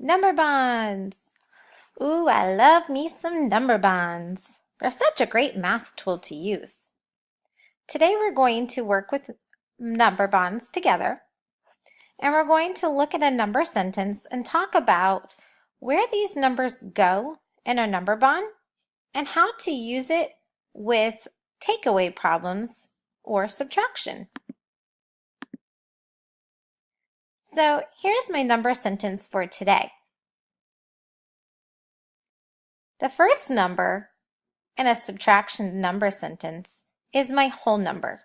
Number bonds. Ooh, I love me some number bonds. They're such a great math tool to use. Today we're going to work with number bonds together, and we're going to look at a number sentence and talk about where these numbers go in a number bond and how to use it with takeaway problems or subtraction. So here's my number sentence for today. The first number in a subtraction number sentence is my whole number.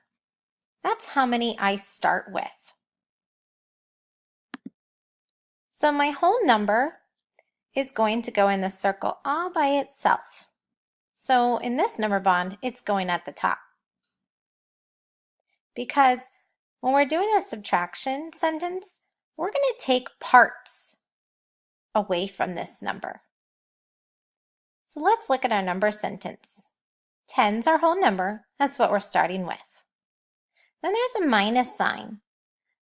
That's how many I start with. So my whole number is going to go in the circle all by itself. So in this number bond, it's going at the top. Because when we're doing a subtraction sentence, we're going to take parts away from this number. So let's look at our number sentence. 10's our whole number. That's what we're starting with. Then there's a minus sign.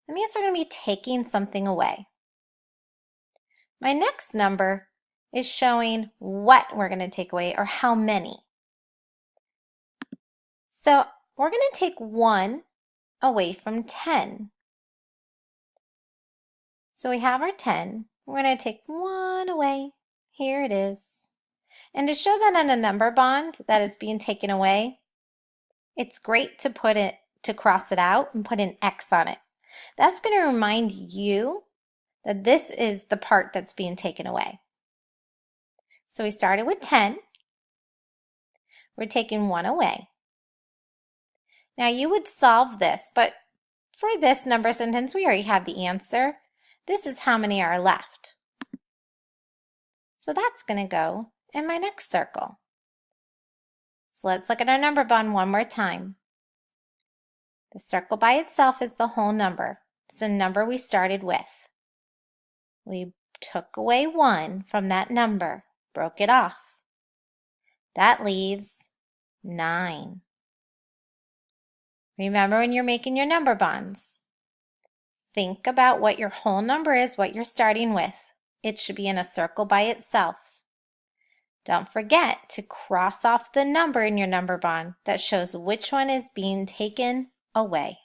That means we're going to be taking something away. My next number is showing what we're going to take away or how many. So we're going to take 1 away from 10. So we have our 10. We're going to take 1 away. Here it is. And to show that on a number bond that is being taken away, it's great to cross it out and put an X on it. That's going to remind you that this is the part that's being taken away. So we started with 10. We're taking 1 away. Now you would solve this, but for this number sentence, we already have the answer. This is how many are left. So that's going to go in my next circle. So let's look at our number bond one more time. The circle by itself is the whole number. It's the number we started with. We took away 1 from that number, broke it off. That leaves 9. Remember when you're making your number bonds, think about what your whole number is, what you're starting with. It should be in a circle by itself. Don't forget to cross off the number in your number bond that shows which one is being taken away.